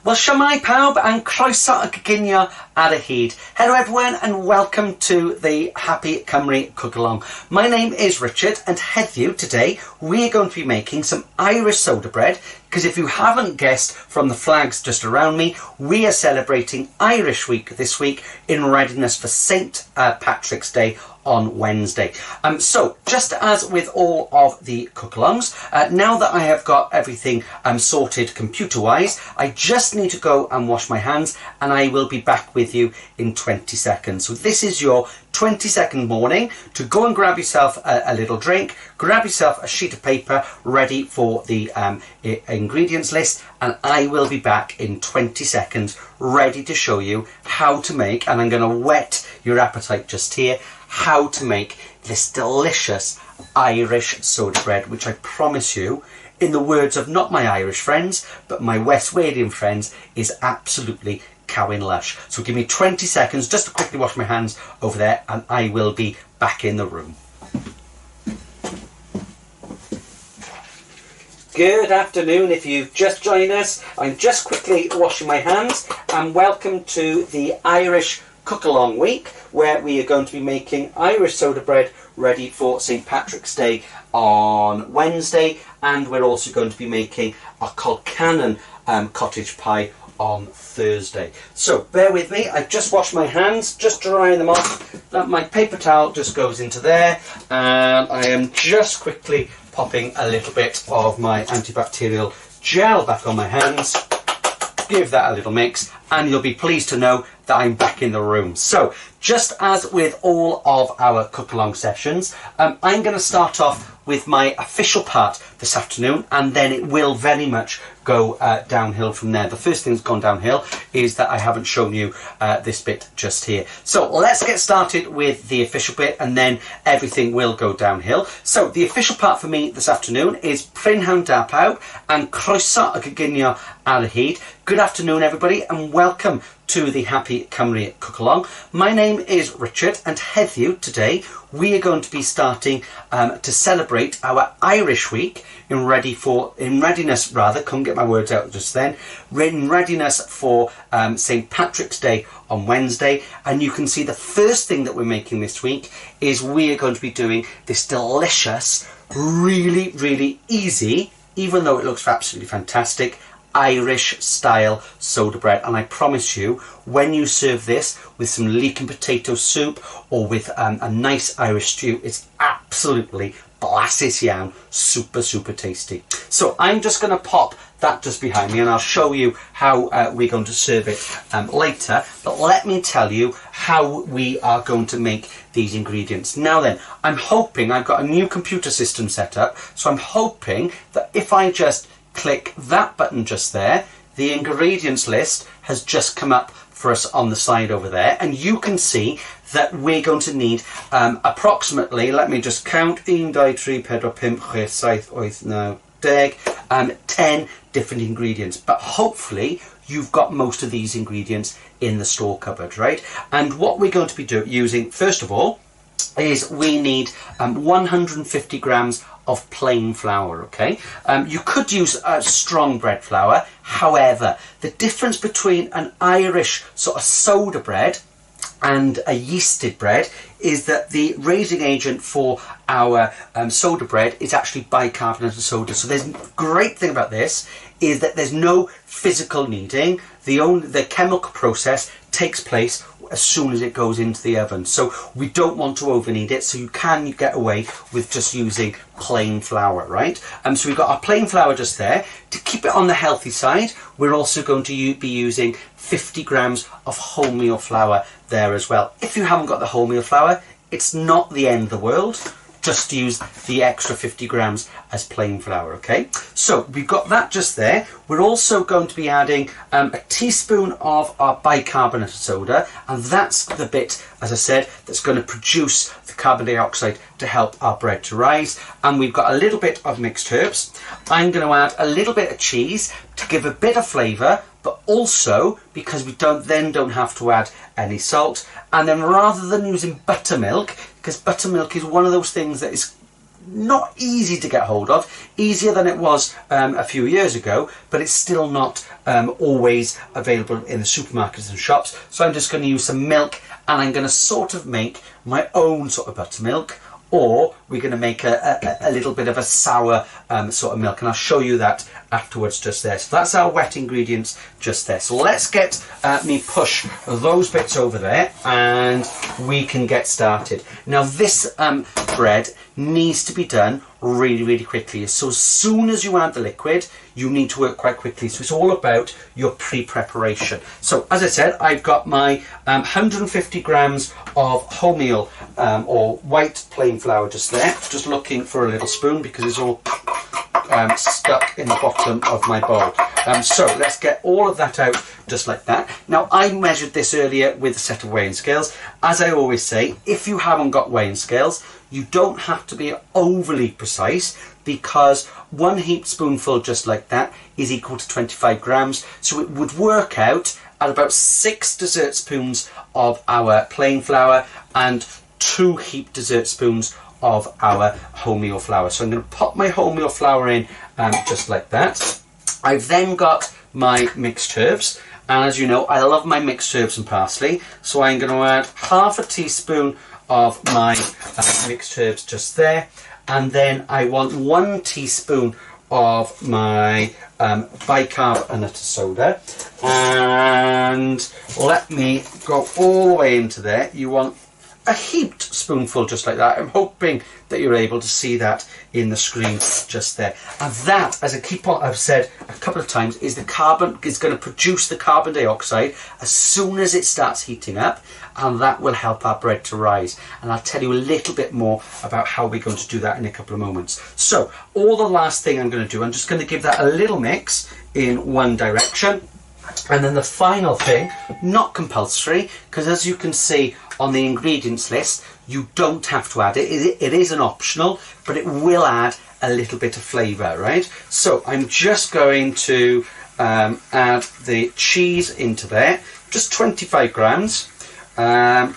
Wel, siamai pawb and croeso y gyginio ar y hyd. Hello everyone and welcome to the Happy Cymru Cook Along. My name is Richard and heddiw today we're going to be making some Irish soda bread, because if you haven't guessed from the flags just around me, we are celebrating Irish Week this week in readiness for St. Patrick's Day on Wednesday. So just as with all of the cook-alongs, now that I have got everything sorted computer-wise, I just need to go and wash my hands and I will be back with you in 20 seconds. So this is your 20-second warning to go and grab yourself a little drink, grab yourself a sheet of paper ready for the ingredients list, and I will be back in 20 seconds ready to show you how to make, and I'm going to whet your appetite just here, how to make this delicious Irish soda bread, which I promise you, in the words of not my Irish friends, but my West Walian friends, is absolutely cowin lush. So give me 20 seconds just to quickly wash my hands over there and I will be back in the room. Good afternoon if you've just joined us. I'm just quickly washing my hands and welcome to the Irish Cook Along week, where we are going to be making Irish soda bread ready for St. Patrick's Day on Wednesday, and we're also going to be making a Colcannon cottage pie on Thursday. So bear with me, I've just washed my hands, just drying them off. My paper towel just goes into there, and I am just quickly popping a little bit of my antibacterial gel back on my hands. Give that a little mix and you'll be pleased to know that I'm back in the room. So just as with all of our cook along sessions, I'm going to start off with my official part this afternoon, and then it will very much go downhill from there. The first thing that's gone downhill is that I haven't shown you this bit just here. So let's get started with the official bit and then everything will go downhill. So the official part for me this afternoon is Prynhawn da pawb and croeso y gyginio ar y hyd. Good afternoon everybody and welcome to the Happy Cymru Cook Along. My name is Richard and heddiw today we are going to be starting to celebrate our Irish Week in readiness, couldn't get my words out just then, in readiness for St. Patrick's Day on Wednesday. And you can see the first thing that we're making this week is we are going to be doing this delicious, really easy, even though it looks absolutely fantastic, Irish style soda bread. And I promise you, when you serve this with some leek and potato soup or with a nice Irish stew, it's absolutely blasus iawn, super tasty. So I'm just going to pop that just behind me and I'll show you how we're going to serve it later. But let me tell you how we are going to make these ingredients. Now then, I'm hoping, I've got a new computer system set up, so I'm hoping that if I just click that button just there, the ingredients list has just come up for us on the side over there, and you can see that we're going to need approximately, let me just count, 1, 2, 3, 4, 5, 6, 7, 8, 9, 10 different ingredients, but hopefully you've got most of these ingredients in the store cupboard, right? And what we're going to be using first of all is we need 150 grams of plain flour, okay? You could use strong bread flour. However, the difference between an Irish sort of soda bread and a yeasted bread is that the raising agent for our soda bread is actually bicarbonate of soda. So there's great thing about this is that there's no physical kneading. The chemical process takes place as soon as it goes into the oven. So we don't want to over knead it, so you can get away with just using plain flour, right? So we've got our plain flour just there. To keep it on the healthy side, we're also going to be using 50 grams of wholemeal flour there as well. If you haven't got the wholemeal flour, it's not the end of the world. Just use the extra 50 grams as plain flour, okay? So we've got that just there. We're also going to be adding a teaspoon of our bicarbonate of soda, and that's the bit, as I said, that's going to produce the carbon dioxide to help our bread to rise. And we've got a little bit of mixed herbs. I'm going to add a little bit of cheese to give a bit of flavour, but also because we don't have to add any salt. And then rather than using buttermilk, because buttermilk is one of those things that is not easy to get hold of, easier than it was a few years ago, but it's still not always available in the supermarkets and shops. So I'm just going to use some milk, and I'm going to sort of make my own sort of buttermilk, or we're going to make a little bit of a sour sort of milk, and I'll show you that afterwards just there. So that's our wet ingredients just there. So let's get me push those bits over there, and we can get started. Now this bread needs to be done really, really quickly. So as soon as you add the liquid, you need to work quite quickly. So it's all about your pre-preparation. So as I said, I've got my 150 grams of wholemeal or white plain flour just there. Just looking for a little spoon because it's all stuck in the bottom of my bowl. So let's get all of that out just like that. Now I measured this earlier with a set of weighing scales. As I always say, if you haven't got weighing scales, you don't have to be overly precise, because one heaped spoonful just like that is equal to 25 grams. So it would work out at about 6 dessert spoons of our plain flour and 2 heaped dessert spoons of our wholemeal flour. So I'm going to pop my wholemeal flour in just like that. I've then got my mixed herbs, and as you know, I love my mixed herbs and parsley, so I'm going to add half a teaspoon of my mixed herbs just there, and then I want 1 teaspoon of my bicarbonate soda, and let me go all the way into there. You want a heaped spoonful just like that. I'm hoping that you're able to see that in the screen just there. And that, as I've said a couple of times, is going to produce the carbon dioxide as soon as it starts heating up, and that will help our bread to rise. And I'll tell you a little bit more about how we're going to do that in a couple of moments. So all the last thing I'm going to do, I'm just going to give that a little mix in one direction. And then the final thing, not compulsory, because as you can see on the ingredients list, you don't have to add it. It is an optional, but it will add a little bit of flavour, right? So I'm just going to add the cheese into there, just 25 grams,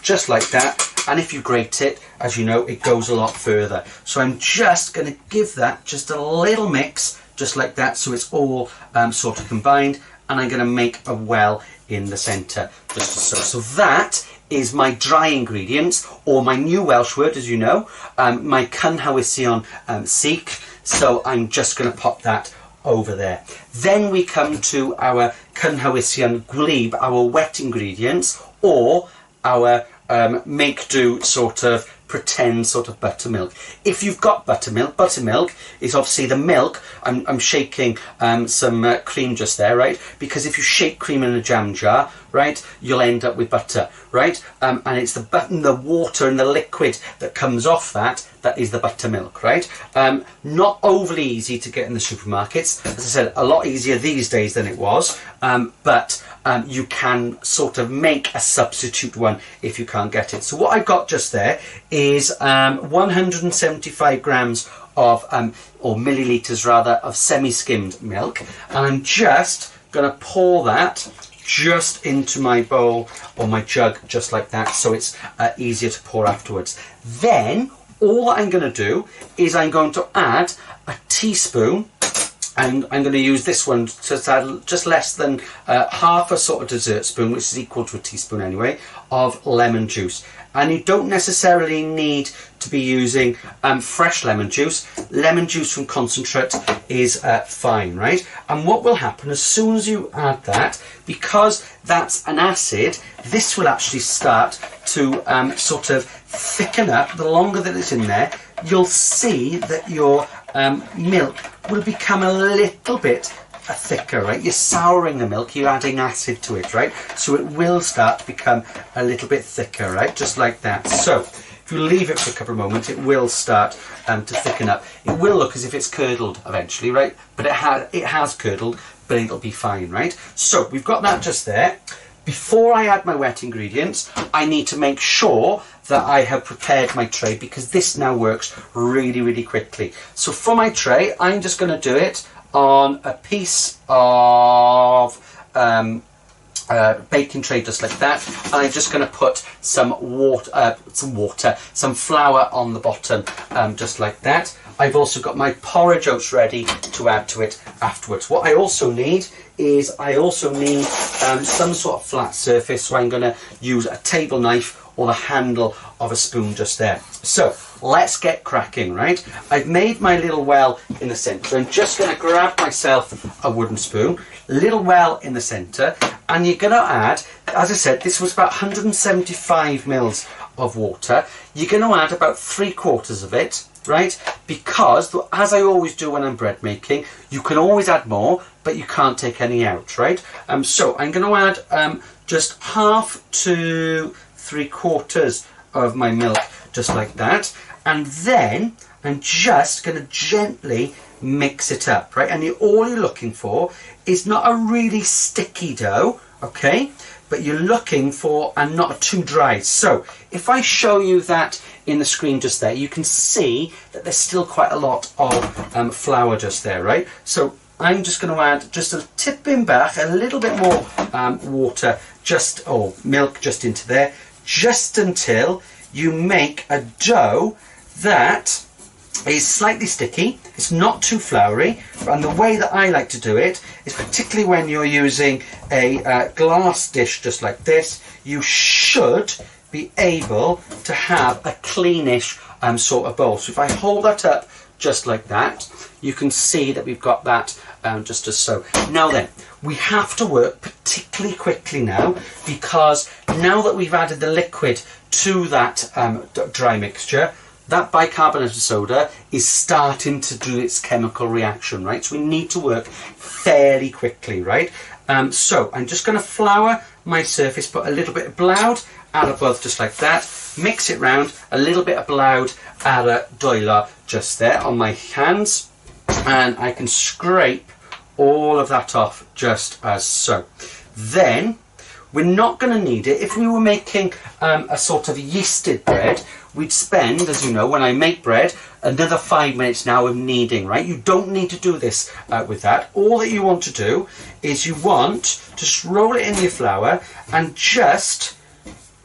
just like that. And if you grate it, as you know, it goes a lot further. So I'm just going to give that just a little mix, just like that, so it's all sort of combined. And I'm going to make a well in the centre, just so. So that is my dry ingredients, or my new Welsh word, as you know, my cynhwysion seek. So I'm just going to pop that over there. Then we come to our cynhwysion gwlyb, our wet ingredients, or our make do sort of pretend sort of buttermilk. If you've got buttermilk is obviously the milk. I'm shaking some cream just there, right? Because if you shake cream in a jam jar, right, you'll end up with butter, right? And it's the water and the liquid that comes off that is the buttermilk, right? Not overly easy to get in the supermarkets. As I said, a lot easier these days than it was, but you can sort of make a substitute one if you can't get it. So what I've got just there is 175 grams of, or millilitres rather, of semi-skimmed milk, and I'm just going to pour that just into my bowl or my jug just like that, so it's easier to pour afterwards. Then all I'm going to do is I'm going to add a teaspoon, and I'm going to use this one to add just less than half a sort of dessert spoon, which is equal to a teaspoon anyway, of lemon juice. And you don't necessarily need to be using fresh lemon juice. Lemon juice from concentrate is fine, right? And what will happen as soon as you add that, because that's an acid, this will actually start to sort of thicken up. The longer that it's in there, you'll see that your milk will become a little bit thicker, right? You're souring the milk, you're adding acid to it, right? So it will start to become a little bit thicker, right? Just like that. So if you leave it for a couple of moments, it will start to thicken up. It will look as if it's curdled eventually, right? But it has curdled, but it'll be fine, right? So we've got that just there. Before I add my wet ingredients, I need to make sure that I have prepared my tray, because this now works really, really quickly. So for my tray, I'm just going to do it on a piece of baking tray just like that, and I'm just going to put some flour on the bottom, just like that. I've also got my porridge oats ready to add to it afterwards. What I also need is some sort of flat surface, so I'm going to use a table knife or the handle of a spoon just there. So let's get cracking, right? I've made my little well in the centre. I'm just going to grab myself a wooden spoon, little well in the centre, and you're going to add, as I said, this was about 175 mils of water. You're going to add about 3/4 of it, right? Because, as I always do when I'm bread making, you can always add more, but you can't take any out, right? So I'm going to add just 1/2 to 3/4 of my milk, just like that. And then I'm just going to gently mix it up, right? And all you're looking for is not a really sticky dough, okay? But you're looking for, and not too dry. So if I show you that in the screen just there, you can see that there's still quite a lot of flour just there, right? So I'm just going to add just a tipping back, a little bit more water, or milk just into there, just until you make a dough that is slightly sticky. It's not too floury, and the way that I like to do it is, particularly when you're using a glass dish just like this, you should be able to have a cleanish sort of bowl. So if I hold that up just like that, you can see that we've got that just as so. Now then, we have to work particularly quickly now, because now that we've added the liquid to that dry mixture, that bicarbonate of soda is starting to do its chemical reaction, right? So we need to work fairly quickly, right? So I'm just going to flour my surface, put a little bit of blowd out above just like that, mix it round, a little bit of blowd out of doila just there on my hands, and I can scrape all of that off just as so. Then we're not going to need it. If we were making a sort of yeasted bread, we'd spend, as you know, when I make bread, another 5 minutes now of kneading, right? You don't need to do this with that. All that you want to do is you want to just roll it in your flour and just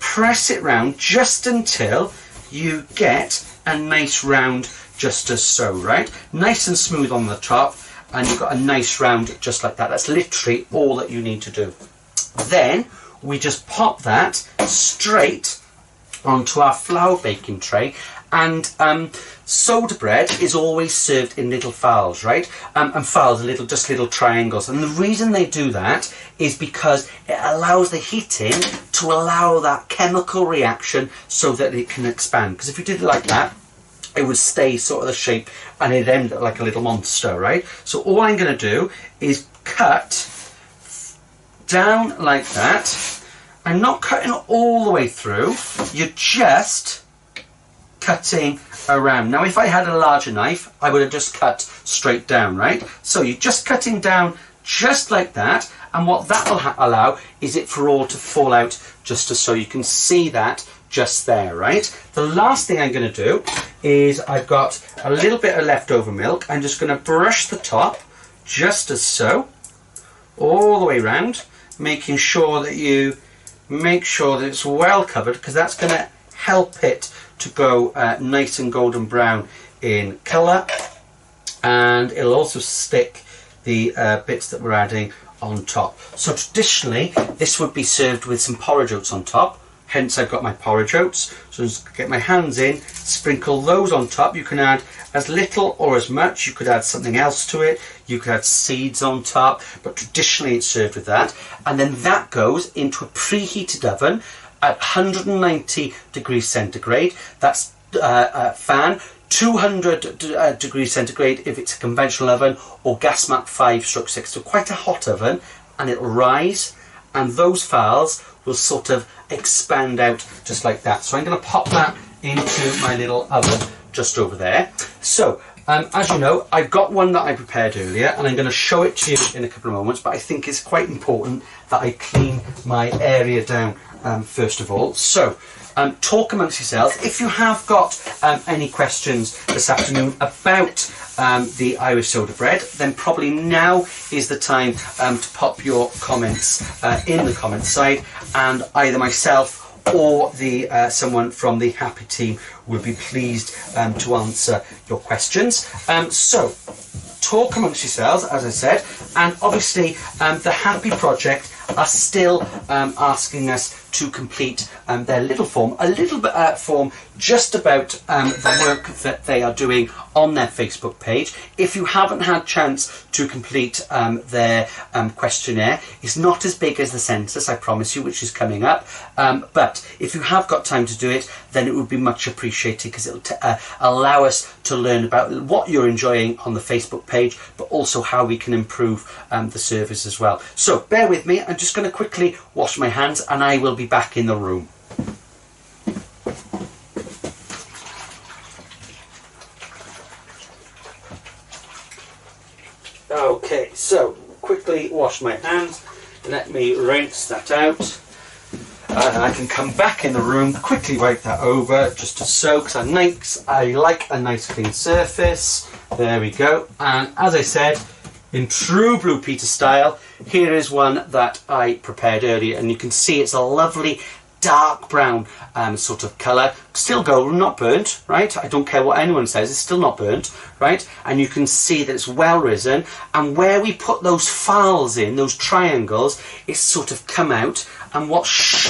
press it round just until you get a nice round just as so, right? Nice and smooth on the top, and you've got a nice round just like that. That's literally all that you need to do. Then we just pop that straight onto our flour baking tray, and soda bread is always served in little fowls, right? And fowls are just little triangles, and the reason they do that is because it allows the heating to allow that chemical reaction so that it can expand. Because if you did it like that, it would stay sort of the shape and it'd end up like a little monster, right? So all I'm going to do is cut down like that. I'm not cutting all the way through, you're just cutting around. Now if I had a larger knife, I would have just cut straight down, right? So you're just cutting down just like that, and what that will allow is it for all to fall out just as so. You can see that just there, right? The last thing I'm going to do is, I've got a little bit of leftover milk. I'm just going to brush the top just as so, all the way around, making sure that you make sure that it's well covered, because that's going to help it to go nice and golden brown in colour, and it'll also stick the bits that we're adding on top. So traditionally this would be served with some porridge oats on top, hence I've got my porridge oats. So just get my hands in, sprinkle those on top. You can add as little or as much. You could add something else to it. You could add seeds on top, but traditionally it's served with that. And then that goes into a preheated oven at 190 degrees centigrade. That's fan. 200 degrees centigrade if it's a conventional oven, or gas mat 5/6, so quite a hot oven, and it'll rise, and those fowls will sort of expand out just like that. So I'm going to pop that into my little oven just over there. So as you know, I've got one that I prepared earlier, and I'm going to show it to you in a couple of moments, but I think it's quite important that I clean my area down first of all. So talk amongst yourselves. If you have got any questions this afternoon about the Irish soda bread, then probably now is the time to pop your comments in the comments side, and either myself or someone from the Happy team will be pleased to answer your questions. So talk amongst yourselves, as I said, and obviously the Happy Project are still asking us to complete their little form, form just about the work that they are doing on their Facebook page. If you haven't had a chance to complete their questionnaire, it's not as big as the census, I promise you, which is coming up. But if you have got time to do it, then it would be much appreciated, because it'll allow us to learn about what you're enjoying on the Facebook page, but also how we can improve the service as well. So bear with me, I'm just going to quickly wash my hands and I will be back in the room. Okay, so quickly wash my hands, let me rinse that out, and I can come back in the room, quickly wipe that over just to soak, because I like a nice clean surface. There we go. And as I said, in true Blue Peter style, here is one that I prepared earlier, and you can see it's a lovely dark brown sort of colour, still golden, not burnt, right? I don't care what anyone says, it's still not burnt, right? And you can see that it's well risen, and where we put those files in, those triangles, it's sort of come out. And what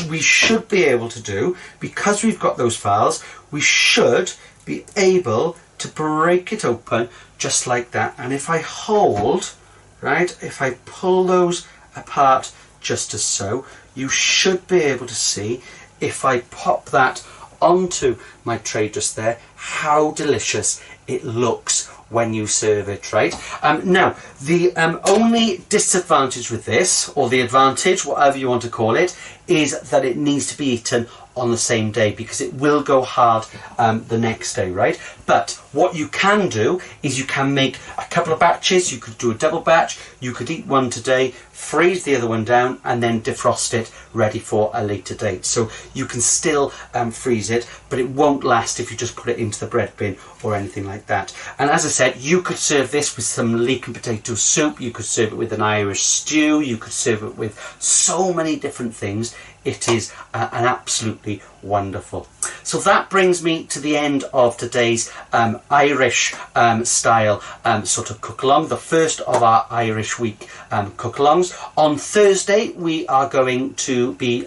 we should be able to do, because we've got those files, we should be able to break it open just like that. And if I hold, right, if I pull those apart just as so, you should be able to see, if I pop that onto my tray just there, how delicious it looks when you serve it, right? Now, the only disadvantage with this, or the advantage, whatever you want to call it, is that it needs to be eaten on the same day, because it will go hard the next day, right? But what you can do is you can make a couple of batches. You could do a double batch, you could eat one today, freeze the other one down, and then defrost it ready for a later date. So you can still freeze it, but it won't last if you just put it into the bread bin or anything like that. And as I said, you could serve this with some leek and potato soup, you could serve it with an Irish stew, you could serve it with so many different things. It is an absolutely wonderful. So that brings me to the end of today's Irish style sort of cook-along, the first of our Irish week cook-alongs. On Thursday we are going to be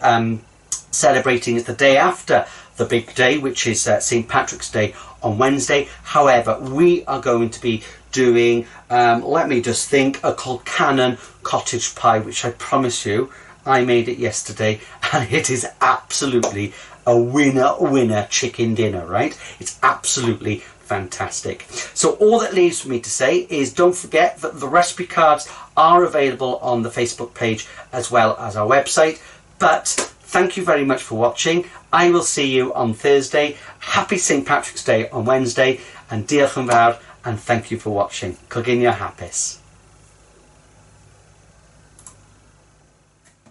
celebrating it the day after the big day, which is St. Patrick's Day on Wednesday. However, we are going to be doing, let me just think, a Colcannon cottage pie, which I promise you, I made it yesterday, and it is absolutely a winner chicken dinner, right? It's absolutely fantastic. So all that leaves for me to say is, don't forget that the recipe cards are available on the Facebook page as well as our website. But thank you very much for watching. I will see you on Thursday. Happy St. Patrick's Day on Wednesday, and diolch yn fawr, and thank you for watching. Coginio hapus.